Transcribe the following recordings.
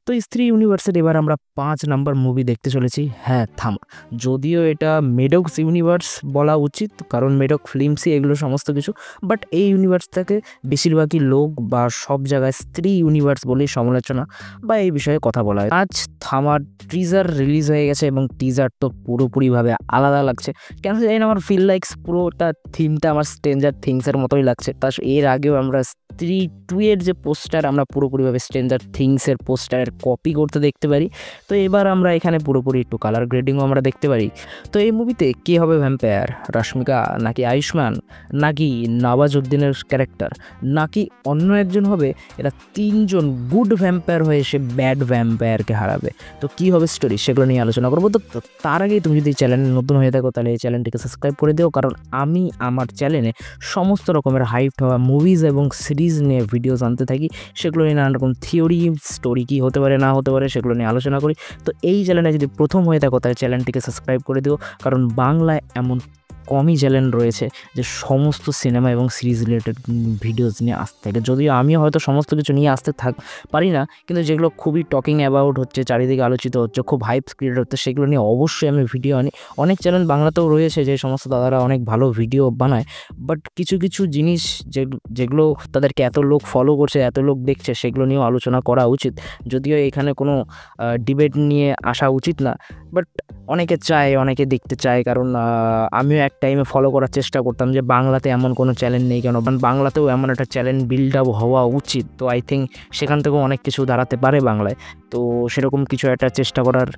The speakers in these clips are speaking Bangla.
তো স্ত্রী ইউনিভার্সের এবার আমরা 5 নাম্বার মুভি দেখতে চলেছি। হ্যাঁ, থামা। যদিও এটা মেডক্স ইউনিভার্স বলা উচিত, কারণ মেডক ফিল্মসই এগুলো সমস্ত কিছু। বাট এই ইউনিভার্সটাকে বেশিরভাগই লোক বা সব জায়গায় স্ত্রী ইউনিভার্স বলেই সমালোচনা বা এই বিষয়ে কথা বলা হয়। আজ থামার টিজার রিলিজ হয়ে গেছে এবং টিজার তো পুরোপুরিভাবে আলাদা লাগছে। কেন জানি না, আমার ফিল লাইকস পুরোটা থিমটা আমার স্ট্রেঞ্জার থিংসের মতোই লাগছে। এর আগেও আমরা স্ত্রী 2 এর যে পোস্টার আমরা পুরোপুরিভাবে স্ট্রেঞ্জার থিংসের পোস্টারের কপি করতে দেখতে পারি। তো এবার আমরা এখানে পুরোপুরি একটু কালার গ্রেডিংও আমরা দেখতে পারি। তো এই মুভিতে কে হবে ভ্যাম্পায়ার, রশ্মিকা নাকি আয়ুষ্মান নাকি নওয়াজুদ্দিনের ক্যারেক্টার নাকি অন্য একজন হবে? এরা 3 জন গুড ভ্যাম্পায়ার হয়ে এসে ব্যাড ভ্যাম্পায়ারকে হারাবে। তো কী হবে স্টোরি, সেগুলো নিয়ে আলোচনা করবো। তো তার আগেই তুমি যদি চ্যানেলে নতুন হয়ে থাকো তাহলে এই চ্যানেলটিকে সাবস্ক্রাইব করে দিও, কারণ আমি আমার চ্যানেলে সমস্ত রকমের হাইপ হওয়া মুভিজ এবং সিরিজ নিয়ে ভিডিওস আনতে থাকি। সেগুলো নিয়ে নানা রকম থিওরি, স্টোরি কী হতে পারে না হতে পারে সেগুলো নিয়ে আলোচনা করি। তো এই চ্যানেলে যদি প্রথম হয়ে থাকো তাহলে চ্যানেলটিকে সাবস্ক্রাইব করে দিও, কারণ বাংলায় এমন কমই চ্যানেল রয়েছে যে সমস্ত সিনেমা এবং সিরিজ রিলেটেড ভিডিওস নিয়ে আসতে থাকে। যদিও আমিও হয়তো সমস্ত কিছু নিয়ে আসতে পারি না, কিন্তু যেগুলো খুবই টকিং অ্যাবাউট হচ্ছে, চারিদিকে আলোচিত হচ্ছে, খুব হাইপ ক্রিয়েট হচ্ছে, সেগুলো নিয়ে অবশ্যই আমি ভিডিও আনি। অনেক চ্যানেল বাংলাতেও রয়েছে যে সমস্ত দাদারা অনেক ভালো ভিডিও বানায়, বাট কিছু কিছু জিনিস যেগুলো তাদেরকে এত লোক ফলো করছে, এত লোক দেখছে, সেগুলো নিয়েও আলোচনা করা উচিত। যদিও এখানে কোনো ডিবেট নিয়ে আসা উচিত না, বাট অনেকে চায়, অনেকে দেখতে চায়, কারণ আমিও এক টাইমে ফলো করার চেষ্টা করতাম যে বাংলাতে এমন কোনো চ্যানেল নেই কেন, বাংলাতেও এমন একটা চ্যানেল বিল্ড আপ হওয়া উচিত। তো আই থিঙ্ক সেখান থেকেও অনেক কিছু দাঁড়াতে পারে বাংলায়। তো সেরকম কিছু একটা চেষ্টা করার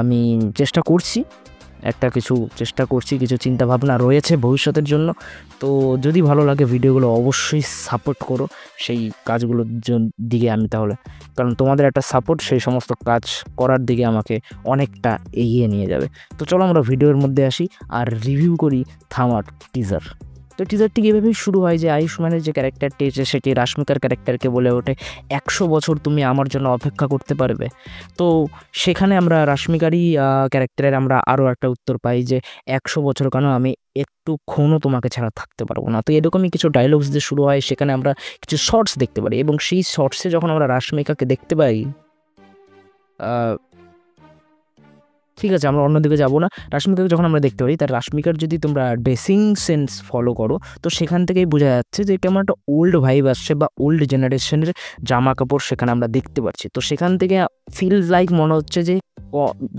আমি চেষ্টা করছি, কিছু চিন্তাভাবনা রয়েছে ভবিষ্যতের জন্য। তো যদি ভালো লাগে ভিডিওগুলো অবশ্যই সাপোর্ট করো সেই কাজগুলোর দিকে আমি, তাহলে কারণ তোমাদের একটা সাপোর্ট সেই সমস্ত কাজ করার দিকে আমাকে অনেকটা এগিয়ে নিয়ে যাবে। তো চলো আমরা ভিডিওর মধ্যে আসি আর রিভিউ করি থামার টিজার। তো টিজারটি এভাবেই শুরু হয় যে আয়ুষ্মানের যে ক্যারেক্টারটি আছে সেটি রাশ্মিকার ক্যারেক্টারকে বলে ওঠে 100 বছর তুমি আমার জন্য অপেক্ষা করতে পারবে। তো সেখানে আমরা রাশ্মিকারই ক্যারেক্টারের আমরা আরও একটা উত্তর পাই যে 100 বছর কেন, আমি একটুক্ষণও তোমাকে ছাড়া থাকতে পারবো না। তো এরকমই কিছু ডায়লগস দিয়ে শুরু হয়। সেখানে আমরা কিছু শর্টস দেখতে পারি এবং সেই শর্টসে যখন আমরা রাশ্মিকাকে দেখতে পাই, ঠিক আছে আমরা অন্যদিকে যাবো না, রাশ্মিকাকে যখন আমরা দেখতে পারি, তার রাশ্মিকার যদি তোমরা ড্রেসিং সেন্স ফলো করো তো সেখান থেকেই বোঝা যাচ্ছে যে কেমন একটা ওল্ড ভাইব আসছে বা ওল্ড জেনারেশনের জামা কাপড় সেখানে আমরা দেখতে পাচ্ছি। তো সেখান থেকে ফিল লাইক মনে হচ্ছে যে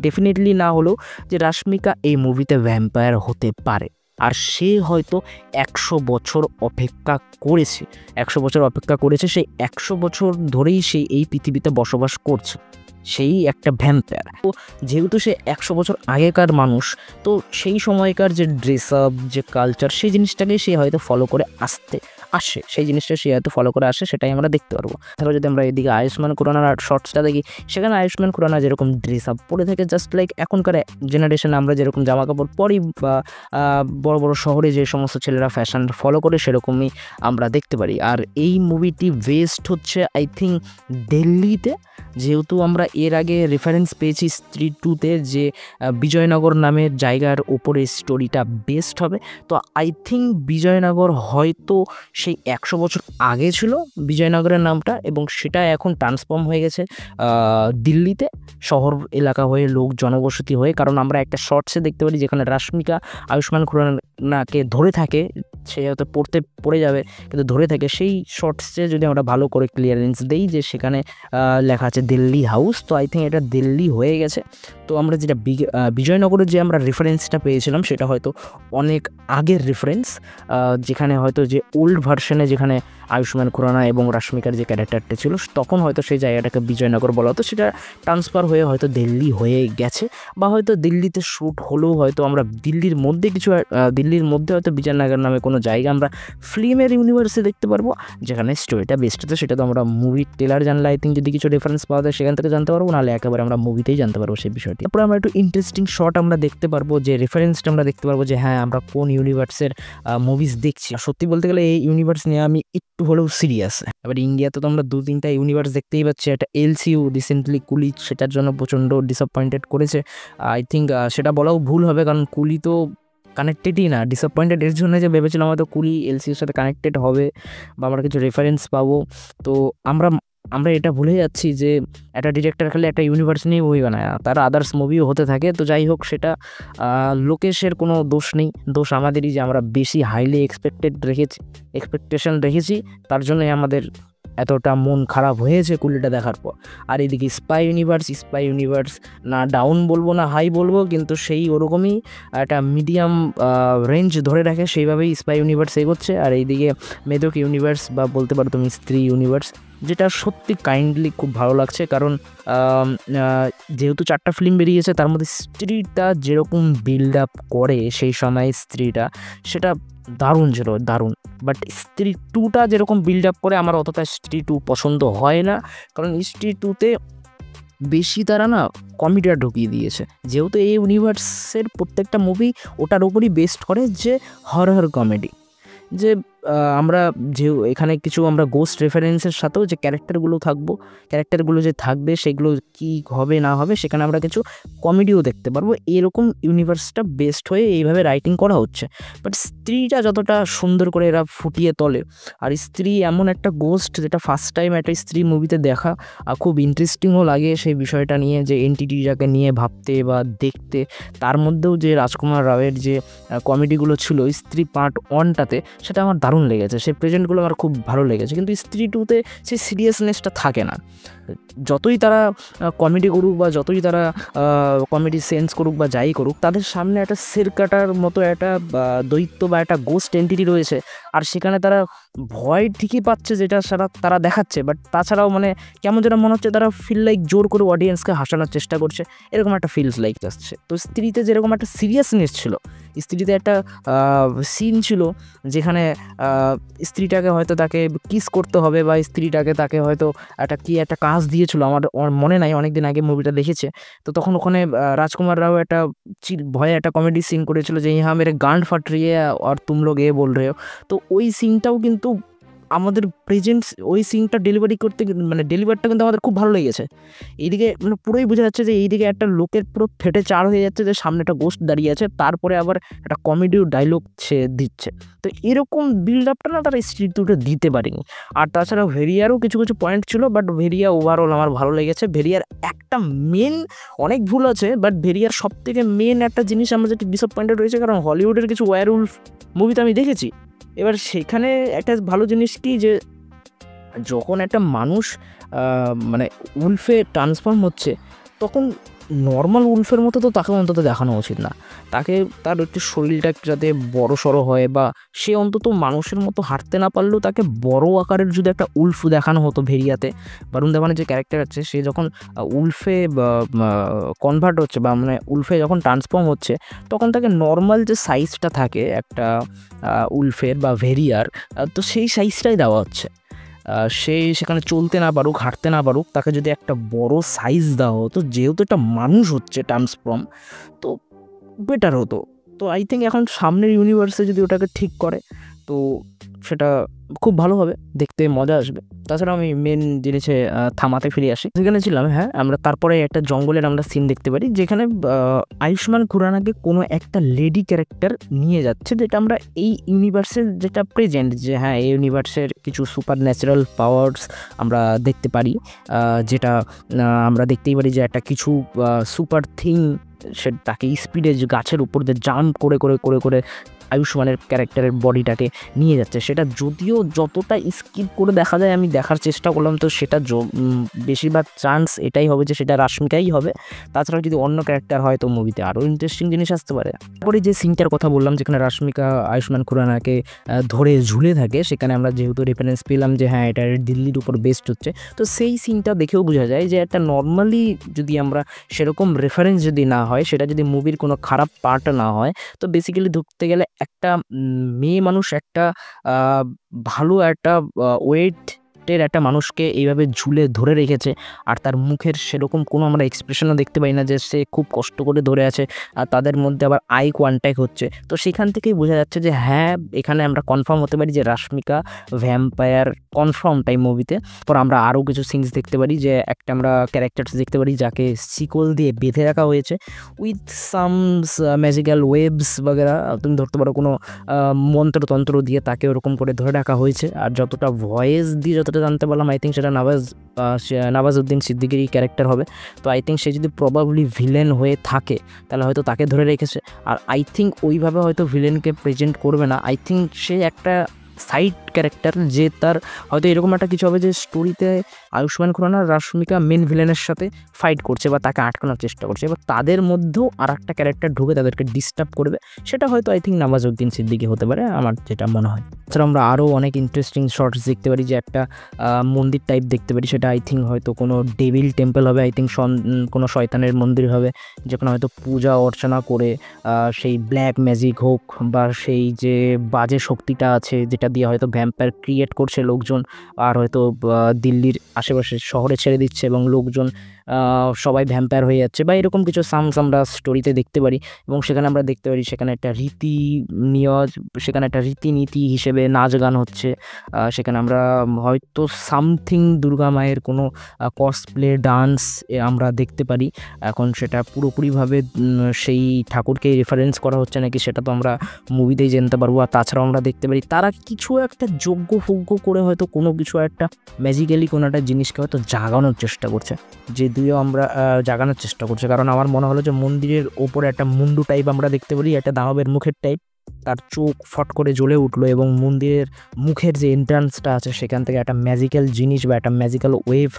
ডেফিনেটলি না হলেও যে রাশ্মিকা এই মুভিতে ভ্যাম্পায়ার হতে পারে, আর সে হয়তো 100 বছর অপেক্ষা করেছে। 100 বছর অপেক্ষা করেছে, সেই 100 বছর ধরেই সে এই পৃথিবীতে বসবাস করছে, সেই একটা ভ্যাম্পায়ার। তো যেহেতু সে 100 বছর আগেকার মানুষ, তো সেই সময়কার যে ড্রেস আপ, যে কালচার, সেই জিনিসটাকে সে হয়তো ফলো করে আসে, সেই জিনিসটা সে হয়তো ফলো করে আসে, সেটাই আমরা দেখতে পারবো। তাহলে যদি আমরা এদিকে আয়ুষ্মান খুরানার শর্টসটা দেখি, সেখানে আয়ুষ্মান খুরানা যেরকম ড্রেস আপ পরে থাকে, জাস্ট লাইক এখনকার জেনারেশনে আমরা যেরকম জামা কাপড় পরি বা বড় বড় শহরে যে সমস্ত ছেলেরা ফ্যাশন ফলো করে সেরকমই আমরা দেখতে পারি। আর এই মুভিটি বেস্ট হচ্ছে আই থিঙ্ক দিল্লিতে, যেহেতু আমরা এর আগে রেফারেন্স পেয়েছি স্ত্রী 2-তে যে বিজয়নগর নামের জায়গার ওপরে স্টোরিটা বেস্ট হবে। তো আই থিঙ্ক বিজয়নগর হয়তো সেই 100 বছর আগে ছিল বিজয়নগরের নামটা, এবং সেটা এখন ট্রান্সফর্ম হয়ে গেছে দিল্লিতে, শহর এলাকা হয়ে, লোক জনবসতি হয়ে। কারণ আমরা একটা শর্টসে দেখতে পারি যেখানে রাশ্মিকা আয়ুষ্মান খুরানাকে ধরে থাকে, সে হয়তো পড়ে যাবে কিন্তু ধরে থাকে। সেই শর্টসে যদি আমরা ভালো করে ক্লিয়ারেন্স দেই যে সেখানে লেখা আছে দিল্লি হাউস, তো আই থিঙ্ক এটা দিল্লি হয়ে গেছে। তো আমরা যেটা বিজয়নগরের যে আমরা রেফারেন্সটা পেয়েছিলাম সেটা হয়তো অনেক আগের রেফারেন্স, যেখানে হয়তো যে ওল্ড ভার্সনে যেখানে আয়ুষ্মান খুরানা এবং রাশ্মিকার যে ক্যারেক্টারটা ছিল তখন হয়তো সেই জায়গাটাকে বিজয়নগর বলা হতো, সেটা ট্রান্সফার হয়ে হয়তো দিল্লি হয়ে গেছে, বা হয়তো দিল্লিতে শ্যুট হলেও হয়তো আমরা দিল্লির মধ্যে হয়তো বিজয়নগর নামে কোনো জায়গা আমরা ফিল্মের ইউনিভার্সে দেখতে পারবো যেখানে স্টোরিটা বেস্ট হতো। সেটা তো আমরা মুভির ট্রেলার জানলে আই থিঙ্ক যদি কিছু রেফারেন্স পাওয়া যায় সেখান থেকে জানতে পারবো, নাহলে একেবারে আমরা মুভিতেই জানতে পারবো সেই বিষয়টি। তারপরে আমরা একটু ইন্টারেস্টিং শর্ট আমরা দেখতে পারবো, যে রেফারেন্সটা আমরা দেখতে পারবো যে হ্যাঁ আমরা কোন ইউনিভার্সের মুভিজ দেখছি। সত্যি বলতে গেলে এই ইউনিভার্স নিয়ে আমি একটু হলেও সিরিয়াস। এবার ইন্ডিয়াতে তো আমরা 2-3টা ইউনিভার্স দেখতেই পাচ্ছি। একটা এলসিইউ রিসেন্টলি কুলি সেটার জন্য প্রচণ্ড ডিসঅ্যাপয়েন্টেড করেছে। আই থিঙ্ক সেটা বলাও ভুল হবে, কারণ কুলি তো কানেক্টেডই না। ডিসঅ্যাপয়েন্টেড এর জন্য যে ভেবেছিলাম হয়তো কুলি এলসিইউর সাথে কানেক্টেড হবে বা আমরা কিছু রেফারেন্স পাবো। তো আমরা আমরা এটা ভুলে যাচ্ছি যে একটা ডিরেক্টর খালি একটা ইউনিভার্স নিয়ে মুভি বানায় না, তার আদার্স মুভিও হতে থাকে। তো যাই হোক, সেটা লোকেশের কোনো দোষ নেই, দোষ আমাদেরই যে আমরা বেশি হাইলি এক্সপেকটেশন রেখেছি, তার জন্যই আমাদের এতটা মন খারাপ হয়েছে কুলিটা দেখার পর। আর এদিকে স্পাই ইউনিভার্স না ডাউন বলবো না হাই বলবো, কিন্তু সেই ওরকমই একটা মিডিয়াম রেঞ্জ ধরে রাখে, সেইভাবেই স্পাই ইউনিভার্স এগোচ্ছে। আর এইদিকে মেদক ইউনিভার্স বা বলতে পারো তুমি স্ত্রী ইউনিভার্স, যেটা সত্যি কাইন্ডলি খুব ভালো লাগছে। কারণ যেহেতু 4টা ফিল্ম বেরিয়েছে, তার মধ্যে স্ত্রীটা যেরকম বিল্ড আপ করে সেই সময় স্ত্রীটা, সেটা দারুণ ছিল, দারুণ। বাট স্ত্রী 2টা যেরকম বিল্ড আপ করে আমার অতটা স্ত্রী 2 পছন্দ হয় না, কারণ স্ত্রী 2তে বেশি তারা না কমেডিটা ঢুকিয়ে দিয়েছে। যেহেতু এই ইউনিভার্সের প্রত্যেকটা মুভি ওটার উপরই বেস্ট করে যে হরর কমেডি, যে আমরা যে এখানে কিছু আমরা গোস্ট রেফারেন্সের সাথেও যে ক্যারেক্টারগুলো যে থাকবে সেগুলো কি হবে না হবে, সেখানে আমরা কিছু কমেডিও দেখতে পারবো। এরকম ইউনিভার্সটা বেস্ট হয়ে এইভাবে রাইটিং করা হচ্ছে। বাট স্ত্রীটা যতটা সুন্দর করে এরা ফুটিয়ে তোলে, আর স্ত্রী এমন একটা গোস্ট যেটা ফার্স্ট টাইম একটা স্ত্রী মুভিতে দেখা, খুব ইন্টারেস্টিংও লাগে সেই বিষয়টা নিয়ে, যে এন্টিটিটাকে নিয়ে ভাবতে বা দেখতে। তার মধ্যেও যে রাজকুমার রাওয়ের যে কমেডিগুলো ছিল স্ত্রী পার্ট 1টাতে, সেটা আমার দারুণ লেগেছে, সেই প্রেজেন্টগুলো আমার খুব ভালো লেগেছে। কিন্তু স্ত্রী 2তে সেই সিরিয়াসনেসটা থাকে না। যতই তারা কমেডি করুক বা যতই তারা কমেডি সেন্স করুক বা যাই করুক, তাদের সামনে একটা সেরকাটার মতো একটা দৈত্য বা একটা গোস্ট এন্টিটি রয়েছে, আর সেখানে তারা ভয় ঠিকই পাচ্ছে, যেটা তারা দেখাচ্ছে। বাট তাছাড়াও মানে কেমন যেন মনে হচ্ছে তারা ফিল লাইক জোর করে অডিয়েন্সকে হাসানোর চেষ্টা করছে, এরকম একটা ফিলস লাইক আসছে। তো স্ত্রীতে যেরকম একটা সিরিয়াসনেস ছিল, স্ত্রীতে একটা সিন ছিল যেখানে স্ত্রীটাকে হয়তো তাকে কিস করতে হবে, বা স্ত্রীটাকে তাকে হয়তো একটা কাজ দিয়েছিল, আমার মনে নাই, অনেকদিন আগে মুভিটা দেখেছে। তো তখন ওখানে রাজকুমার রাও একটা ভয়ে একটা কমেডি সিন করেছিল যে ইহা মেরে গান্ড ফাট রি হ্যায় আর তুম লোগ এ বল রহে হো। তো ওই সিনটাও কিন্তু আমাদের ওই সিনটা ডেলিভারটা কিন্তু আমাদের খুব ভালো লেগেছে। এইদিকে মানে পুরোই বোঝা যাচ্ছে যে এইদিকে একটা লোকের পুরো ফেটে চার হয়ে যাচ্ছে যে সামনে একটা গোস্ট দাঁড়িয়ে আছে, তারপরে আবার একটা কমেডিও ডায়লগ সে দিচ্ছে। তো এরকম বিল্ড আপটা না তারা স্ট্রিট 2-তে দিতে পারেনি। আর তাছাড়া ভেরিয়ারও কিছু পয়েন্ট ছিল, বাট ভেরিয়া ওভারঅল আমার ভালো লেগেছে। ভেরিয়ার একটা অনেক ভুল আছে, বাট ভেরিয়ার সবথেকে মেন একটা জিনিস আমার যেটা ডিসঅ্যাপয়েন্টেড রয়েছে, কারণ হলিউডের কিছু ওয়্যারউলফ মুভিতে আমি দেখেছি। এবার সেখানে একটা ভালো জিনিস কি, যে যখন একটা মানুষ মানে উলফে ট্রান্সফর্ম হচ্ছে, তখন নর্মাল উলফের মতো তো তাকে অন্তত দেখানো উচিত না। তাকে তার একটু শরীরটা যাতে বড় সড়ো হয়, বা সে অন্তত মানুষের মতো হাঁটতে না পারলেও তাকে বড় আকারের যদি একটা উলফ দেখানো হতো ভেরিয়াতে। বরুণ ধাওয়ানের যে ক্যারেক্টার আছে, সে যখন উলফে কনভার্ট হচ্ছে বা মানে উলফে যখন ট্রান্সফর্ম হচ্ছে, তখন তাকে নর্মাল যে সাইজটা থাকে একটা উলফের বা ভেরিয়ার, তো সেই সাইজটাই দেওয়া হচ্ছে। সে সেখানে চলতে না পারুক, হাঁটতে না পারুক, তাকে যদি একটা বড় সাইজ দেওয়া হতো, যেহেতু একটা মানুষ হচ্ছে ট্রান্সফর্ম, তো বেটার হতো। তো আই থিঙ্ক এখন সামনের ইউনিভার্সে যদি ওটাকে ঠিক করে, তো সেটা খুব ভালো হবে, দেখতে মজা আসবে। তাছাড়া আমি মেন জিনিসে থামাতে ফিরে আসি, যেখানে ছিলাম। হ্যাঁ, আমরা তারপরে একটা জঙ্গলের আমরা সিন দেখতে পারি, যেখানে আয়ুষ্মান খুরানাকে কোনো একটা লেডি ক্যারেক্টার নিয়ে যাচ্ছে, যেটা আমরা এই ইউনিভার্সের যেটা প্রেজেন্ট, যে হ্যাঁ এই ইউনিভার্সের কিছু সুপার ন্যাচারাল পাওয়ার্স আমরা দেখতে পারি, যেটা আমরা দেখতেই পারি যে একটা কিছু সুপার থিং সে তাকে স্পিডে গাছের উপর দিয়ে জাম্প করে করে করে করে আয়ুষ্মানের ক্যারেক্টারের বডিটাকে নিয়ে যাচ্ছে। সেটা যদিও যতটা স্কিপ করে দেখা যায়, আমি দেখার চেষ্টা করলাম, তো সেটা বেশিরভাগ চান্স এটাই হবে যে সেটা রাশ্মিকাই হবে। তাছাড়া যদি অন্য ক্যারেক্টার হয়, তো মুভিতে আরও ইন্টারেস্টিং জিনিস আসতে পারে। তারপরে যে সিনটার কথা বললাম, যেখানে রাশ্মিকা আয়ুষ্মান খুরানাকে ধরে ঝুলে থাকে, সেখানে আমরা যেহেতু রেফারেন্স পেলাম যে হ্যাঁ এটা দিল্লির উপর বেস্ট হচ্ছে, তো সেই সিনটা দেখেও বোঝা যায় যে একটা নর্মালি যদি আমরা সেরকম রেফারেন্স যদি না হয়, সেটা যদি মুভির কোনো খারাপ পার্ট না হয়, তো বেসিক্যালি ধরতে গেলে একটা মেয়ে মানুষ একটা ভালো একটা ওয়েটের একটা মানুষকে এইভাবে ঝুলে ধরে রেখেছে, আর তার মুখের সেরকম কোনো আমরা এক্সপ্রেশনও দেখতে পাই না যে সে খুব কষ্ট করে ধরে আছে, আর তাদের মধ্যে আবার আই কন্ট্যাক্ট হচ্ছে। তো সেখান থেকেই বোঝা যাচ্ছে যে হ্যাঁ এখানে আমরা কনফার্ম হতে পারি যে রাশ্মিকা ভ্যাম্পায়ার কনফার্ম টাইম মুভিতে। পর আমরা আরও কিছু সিনস দেখতে পারি, যে একটা আমরা ক্যারেক্টার্স দেখতে পারি যাকে শিকল দিয়ে বেঁধে রাখা হয়েছে উইথ সামস ম্যাজিক্যাল ওয়েবস বগেরা, তুমি ধরতে পারো কোনো মন্ত্রতন্ত্র দিয়ে তাকে ওরকম করে ধরে রাখা হয়েছে। আর যতটা ভয়েস দিয়ে যতটা যেটা জানতে পারলাম আই থিঙ্ক সেটা নওয়াজউদ্দিন সিদ্দিকীরই ক্যারেক্টার হবে। তো আই থিঙ্ক সে যদি প্রবাবলি ভিলেন হয়ে থাকে তাহলে হয়তো তাকে ধরে রেখেছে। আর আই থিঙ্ক ওইভাবে হয়তো ভিলেনকে প্রেজেন্ট করবে না, আই থিঙ্ক সে একটা সাইড ক্যারেক্টার, যে তার হয়তো এরকম একটা কিছু হবে যে স্টোরিতে আয়ুষ্মান খুরানা রাশমিকা মেন ভিলেনের সাথে ফাইট করছে বা তাকে আটকানোর চেষ্টা করছে, এবার তাদের মধ্যেও আর একটা ক্যারেক্টার ঢুকে তাদেরকে ডিস্টার্ব করবে, সেটা হয়তো আই থিঙ্ক নওয়াজউদ্দিন সিদ্দিকী হতে পারে আমার যেটা মনে হয়। এছাড়া আমরা আরও অনেক ইন্টারেস্টিং শর্টস দেখতে পারি, যে একটা মন্দির টাইপ দেখতে পারি, সেটা আই থিঙ্ক হয়তো কোনো ডেভিল টেম্পল হবে, আই থিঙ্ক কোনো শয়তানের মন্দির হবে, যেখানে হয়তো পূজা অর্চনা করে সেই ব্ল্যাক ম্যাজিক হোক বা সেই যে বাজে শক্তিটা আছে যেটা দিয়ে হয়তো ভ্যাম্পায়ার ক্রিয়েট করছে লোকজন, আর হয়তো দিল্লির আশেপাশে শহরে ছেড়ে দিচ্ছে এবং লোকজন সবাই ভ্যাম্পায়ার হয়ে যাচ্ছে বা এরকম কিছু সামস আমরা স্টোরিতে দেখতে পারি। এবং সেখানে আমরা দেখতে পারি সেখানে একটা সেখানে একটা রীতিনীতি হিসেবে নাচ গান হচ্ছে, সেখানে আমরা হয়তো সামথিং দুর্গা মায়ের কোনো কসপ্লে ডান্স আমরা দেখতে পারি। এখন সেটা পুরোপুরিভাবে সেই ঠাকুরকেই রেফারেন্স করা হচ্ছে নাকি সেটা তো আমরা মুভিতেই জানতে পারবো। আর তাছাড়াও আমরা দেখতে পারি তারা কিছু একটা যজ্ঞ করে হয়তো কোনো কিছু একটা ম্যাজিক্যালি কোনো একটা জিনিসকে হয়তো জাগানোর চেষ্টা করছে, যে দিয়েও আমরা জাগানোর চেষ্টা করছে। কারণ আমার মনে হলো যে মন্দিরের ওপরে একটা মুন্ডু টাইপ আমরা দেখতে পারি, একটা দানবের মুখের টাইপ, তার চোখ ফট করে জ্বলে উঠলো এবং মন্দিরের মুখের যে এন্ট্রান্সটা আছে সেখান থেকে একটা ম্যাজিক্যাল জিনিস বা একটা ম্যাজিক্যাল ওয়েভ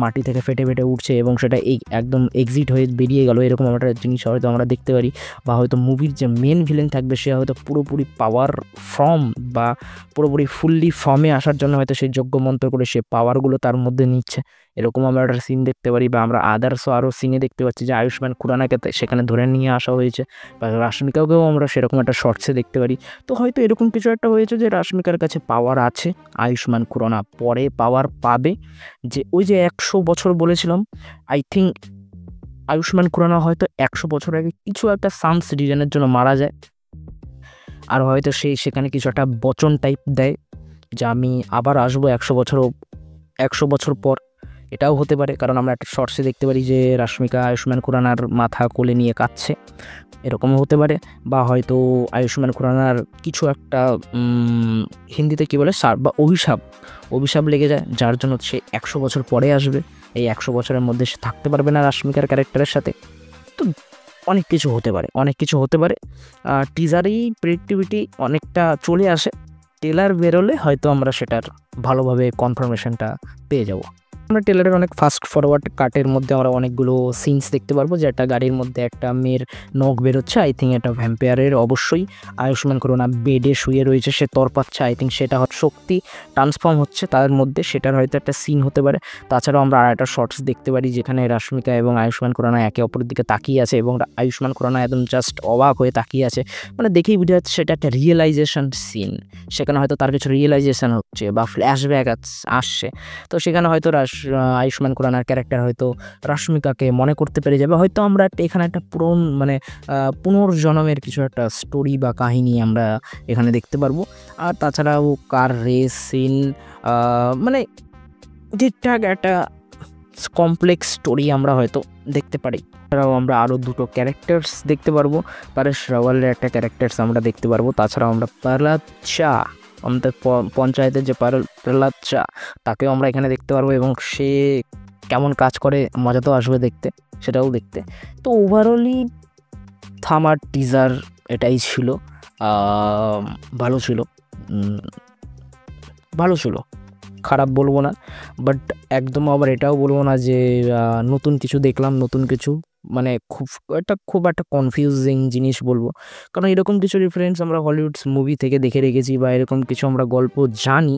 মাটি থেকে ফেটে উঠছে এবং সেটা একদম এক্সিট হয়ে বেরিয়ে গেল, এরকম একটা জিনিস হয়তো আমরা দেখতে পারি। বা হয়তো মুভির যে মেন ভিলেন থাকবে সে হয়তো পুরোপুরি পাওয়ার বা পুরোপুরি ফুললি ফর্মে আসার জন্য হয়তো সেই যজ্ঞ মন্ত্র করে সে পাওয়ারগুলো তার মধ্যে নিচ্ছে, এরকম আমরা একটা সিন দেখতে পারি। বা আমরা আদার্সও আরও সিনে দেখতে পাচ্ছি যে আয়ুষ্মান খুরানাকে সেখানে ধরে নিয়ে আসা হয়েছে, বা রাশমিকাকেও আমরা সেরকম একটা শর্টসে দেখতে পারি। তো হয়তো এরকম কিছু একটা হয়েছে যে রাশমিকার কাছে পাওয়ার আছে, আয়ুষ্মান খুরানা পরে পাওয়ার পাবে। যে ওই যে 100 বছর বলেছিলাম, আই থিঙ্ক আয়ুষ্মান খুরানা হয়তো 100 বছর আগে কিছু একটা সামস রিজনের জন্য মারা যায়, আর হয়তো সেখানে কিছু একটা বচন টাইপ দেয় যে আমি আবার আসবো 100 বছর পর। এটাও হতে পারে, কারণ আমরা একটা শর্টসে দেখতে পারি যে রাশমিকা আয়ুষ্মান খুরানার মাথা কোলে নিয়ে কাঁদছে, এরকমও হতে পারে। বা হয়তো আয়ুষ্মান খুরানার কিছু একটা হিন্দিতে কী বলে সার বা অভিশাপ লেগে যায়, যার জন্য সে 100 বছর পরে আসবে, এই 100 বছরের মধ্যে সে থাকতে পারবে না রাশমিকার ক্যারেক্টারের সাথে। তো অনেক কিছু হতে পারে। টিজারেই প্রেডিক্টিভিটি অনেকটা চলে আসে, ট্রেলার বেরোলে হয়তো আমরা সেটার ভালোভাবে কনফার্মেশনটা পেয়ে যাব। আমরা ট্রেলারের অনেক ফাস্ট ফরওয়ার্ড কাটের মধ্যে আমরা অনেকগুলো সিনস দেখতে পারবো, যে একটা গাড়ির মধ্যে একটা মেয়ের নখ বেরোচ্ছে, আই থিঙ্ক এটা ভ্যাম্পায়ারের অবশ্যই। আয়ুষ্মান খুরানা বেডে শুয়ে রয়েছে, সে তরপাচ্ছে, আই থিঙ্ক সেটা শক্তি ট্রান্সফর্ম হচ্ছে তার মধ্যে, সেটার হয়তো একটা সিন হতে পারে। তাছাড়াও আমরা আর একটা শর্টস দেখতে পারি যেখানে রাশমিকা এবং আয়ুষ্মান খুরানা একে অপরের দিকে তাকিয়ে আছে এবং আয়ুষ্মান খুরানা একদম জাস্ট অবাক হয়ে তাকিয়ে আছে, মানে দেখেই বুঝে যাচ্ছে সেটা একটা রিয়েলাইজেশন সিন, সেখানে হয়তো তার কিছু রিয়েলাইজেশন হচ্ছে বা ফ্ল্যাশব্যাক আসছে। তো সেখানে হয়তো আয়ুষ্মান খুরানার ক্যারেক্টার হয়তো রাশমিকাকে মনে করতে পেরে যাবে, হয়তো আমরা এখানে একটা পুনর্জন্মের কিছু একটা স্টোরি বা কাহিনী আমরা এখানে দেখতে পারবো। আর তাছাড়াও কার রেস সিন, মানে ঠিকঠাক একটা কমপ্লেক্স স্টোরি আমরা হয়তো দেখতে পারি। এছাড়াও আমরা আরও দুটো ক্যারেক্টার্স দেখতে পারবো, পরেশ রাওয়ালের একটা ক্যারেক্টার্স আমরা দেখতে পারবো। তাছাড়াও আমরা প্রহ্লাদ শাহ, আমাদের পঞ্চায়েতের যে প্রহ্লাদ শাহ, তাকেও আমরা এখানে দেখতে পারবো এবং সে কেমন কাজ করে মজা তো আসবে দেখতে, সেটাও দেখতে। তো ওভারঅলি থামার টিজার এটাই ছিল, ভালো ছিল, খারাপ বলবো না, বাট একদম আবার এটাও বলবো না যে নতুন কিছু দেখলাম, মানে খুব একটা কনফিউজিং জিনিস বলবো, কারণ এরকম কিছু রেফারেন্স আমরা হলিউডস মুভি থেকে দেখে রেখেছি বা এরকম কিছু আমরা গল্প জানি,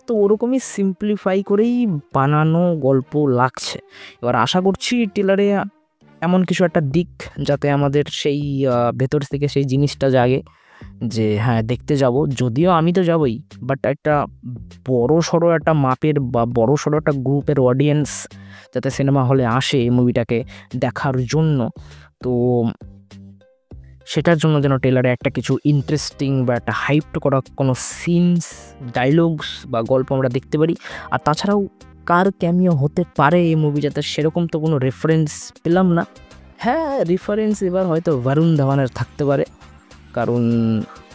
তো ওরকমই সিম্পলিফাই করেই বানানো গল্প লাগছে। এবার আশা করছি ট্রেলারে এমন কিছু একটা দিক যাতে আমাদের সেই ভেতর থেকে সেই জিনিসটা জাগে যে হ্যাঁ দেখতে যাব, যদিও আমি তো যাবই, বাট একটা বড়সড় একটা মাপের বা বড়সড় একটা গ্রুপের অডিয়েন্স যাতে সিনেমা হলে আসে এই মুভিটাকে দেখার জন্য, তো সেটার জন্য যেন ট্রেলারে একটা কিছু ইন্টারেস্টিং বা একটা হাইপড করা কোনো সিনস, ডায়লগস বা গল্প আমরা দেখতে পারি। আর তাছাড়াও কার ক্যামিও হতে পারে এই মুভিটাতে সেরকম তো কোনো রেফারেন্স পেলাম না। হ্যাঁ, রেফারেন্স এবার হয়তো বরুণ ধাওয়ানের থাকতে পারে, কারণ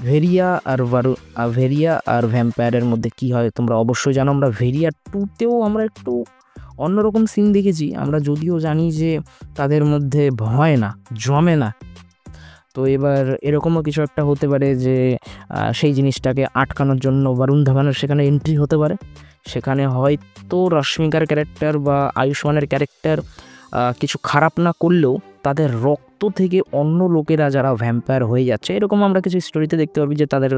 ভেরিয়া আর ভ্যাম্পায়ারের মধ্যে কি হয় তোমরা অবশ্যই জানো। আমরা ভেরিয়া 2তেও আমরা একটু অন্যরকম সিন দেখেছি। আমরা যদিও জানি যে তাদের মধ্যে হয় না, জমে না, তো এবার এরকমও কিছু একটা হতে পারে যে সেই জিনিসটাকে আটকানোর জন্য বরুণ ধাওয়ানের সেখানে এন্ট্রি হতে পারে। সেখানে হয়তো রশ্মিকার ক্যারেক্টার বা আয়ুষ্মানের ক্যারেক্টার কিছু খারাপ না করলেও তাদের রক্ত থেকে অন্য লোকেরা যারা ভ্যাম্পায়ার হয়ে যাচ্ছে, এরকম আমরা কিছু স্টোরিতে দেখতে পাবি যে তাদের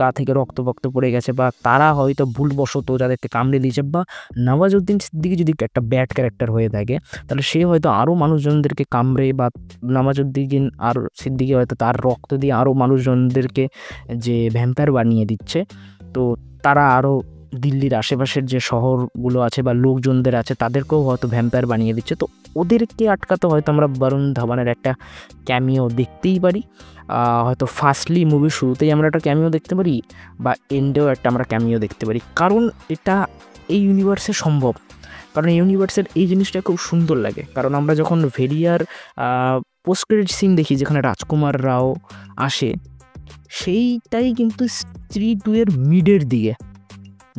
গা থেকে রক্ত পড়ে গেছে, বা তারা হয়তো ভুলবশত যাদেরকে কামড়ে দিয়েছে, বা নওয়াজুদ্দিন সিদ্দিকী যদি একটা ব্যাড ক্যারেক্টার হয়ে থাকে তাহলে সে হয়তো আরও মানুষজনদেরকে কামড়ে, বা নওয়াজুদ্দিন আর সিদ্দিকী হয়তো তার রক্ত দিয়ে আরও মানুষজনদেরকে যে ভ্যাম্পায়ার বানিয়ে দিচ্ছে। তো তারা আরও দিল্লির আশেপাশের যে শহরগুলো আছে বা লোকজনদের আছে তাদেরকেও হয়তো ভ্যাম্পায়ার বানিয়ে দিচ্ছে। তো ওদেরকে আটকাতে হয়তো আমরা বরুণ ধাওয়ানের একটা ক্যামিও দেখতেই পারি। হয়তো ফার্স্টলি মুভির শুরুতেই আমরা একটা ক্যামিও দেখতে পারি, বা এন্ডেও একটা আমরা ক্যামিও দেখতে পারি, কারণ এটা এই ইউনিভার্সে সম্ভব। কারণ এই ইউনিভার্সের এই জিনিসটা খুব সুন্দর লাগে। কারণ আমরা যখন ভেরিয়ার পোস্ট ক্রেডিট সিন দেখি যেখানে রাজকুমার রাও আসে, সেইটাই কিন্তু স্ত্রী 2 এর মিডের দিকে,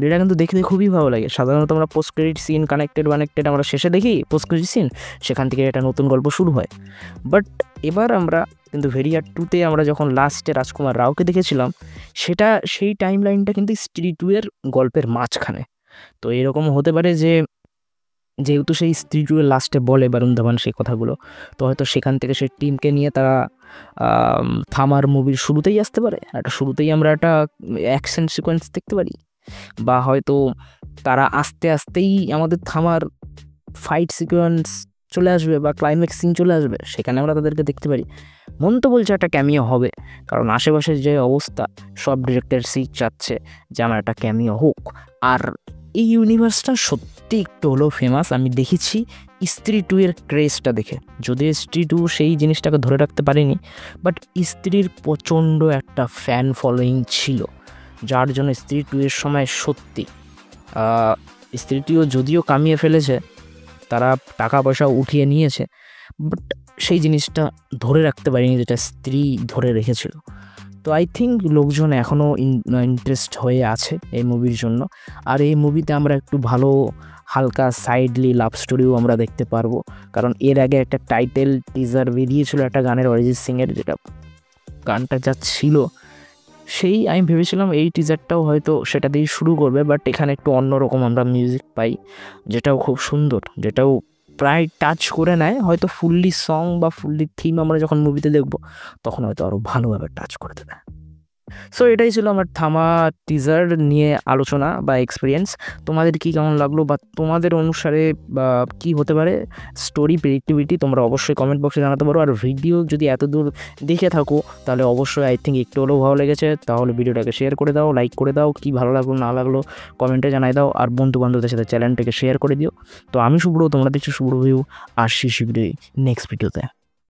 যেটা কিন্তু দেখতে খুবই ভালো লাগে। সাধারণত আমরা পোস্ট ক্রেডিট সিন কানেক্টেড আমরা শেষে দেখি পোস্ট ক্রেডিট সিন, সেখান থেকে একটা নতুন গল্প শুরু হয়। বাট এবার আমরা কিন্তু ভেরিয়া 2তে আমরা যখন লাস্টে রাজকুমার রাওকে দেখেছিলাম, সেটা সেই টাইম লাইনটা কিন্তু স্ত্রী 2 এর গল্পের মাঝখানে। তো এরকম হতে পারে যে যেহেতু সেই স্ত্রী 2 এর লাস্টে বলে বরুণ ধাওয়ান সেই কথাগুলো, তো হয়তো সেখান থেকে সেই টিমকে নিয়ে তারা থামার মুভির শুরুতেই আসতে পারে। একটা শুরুতেই আমরা একটা অ্যাকশন সিকোয়েন্স দেখতে পারি, বা হয়তো তারা আস্তে আস্তেই আমাদের থামার ফাইট সিকোয়েন্স চলে আসবে বা ক্লাইম্যাক্স সিন চলে আসবে, সেখানে আমরা তাদেরকে দেখতে পারি। মন তো বলছে একটা ক্যামিও হবে, কারণ আশেপাশের যে অবস্থা সব ডিরেক্টর চাচ্ছে যে আমার একটা ক্যামিও হোক। আর এই ইউনিভার্সটা সত্যি একটু হলেও ফেমাস, আমি দেখেছি স্ত্রী 2 এর ক্রেজটা দেখে। যদিও স্ত্রী 2 সেই জিনিসটাকে ধরে রাখতে পারিনি, বাট স্ত্রীর প্রচণ্ড একটা ফ্যান ফলোয়িং ছিল, যার জন্য স্ত্রী 2 এর সময় সত্যি স্ত্রী 2 যদিও কামিয়ে ফেলেছে, তারা টাকা পয়সা উঠিয়ে নিয়েছে, বাট সেই জিনিসটা ধরে রাখতে পারিনি যেটা স্ত্রী ধরে রেখেছিল। তো আই থিঙ্ক লোকজন এখনও ইন্টারেস্ট হয়ে আছে এই মুভির জন্য। আর এই মুভিতে আমরা একটু ভালো হালকা সাইডলি লাভ স্টোরিও আমরা দেখতে পারবো, কারণ এর আগে একটা টাইটেল টিজার বেরিয়েছিল একটা গানের, অরিজিৎ সিংয়ের, যেটা গানটা যা ছিল সেই আমি ভেবেছিলাম এই টিজারটাও হয়তো সেটা দিয়েই শুরু করবে, বাট এখানে একটু অন্যরকম আমরা মিউজিক পাই, যেটাও খুব সুন্দর, যেটাও প্রায় টাচ করে নেয়। হয়তো ফুললি সং বা ফুললি থিম আমরা যখন মুভিতে দেখবো তখন হয়তো আরও ভালোভাবে টাচ করে দেবে। সো এটাই ছিল আমার থামা টিজার নিয়ে আলোচনা বা এক্সপিরিয়েন্স। তোমাদের কি কেমন লাগলো, বা তোমাদের অনুসারে বা কী হতে পারে স্টোরি প্রেডিক্টিভিটি, তোমরা অবশ্যই কমেন্ট বক্সে জানাতে পারো। আর ভিডিও যদি এত দূর দেখে থাকো তাহলে অবশ্যই আই থিঙ্ক একটু হলেও ভালো লেগেছে, তাহলে ভিডিওটাকে শেয়ার করে দাও, লাইক করে দাও, কী ভালো লাগলো না লাগলো কমেন্টে জানাই দাও, আর বন্ধু বান্ধবদের সাথে চ্যানেলটাকে শেয়ার করে দিও। তো আমি শুভ্র, তোমরা দেখছো শুভ্র ভিউ, আসছি শীঘ্রই নেক্সট ভিডিওতে।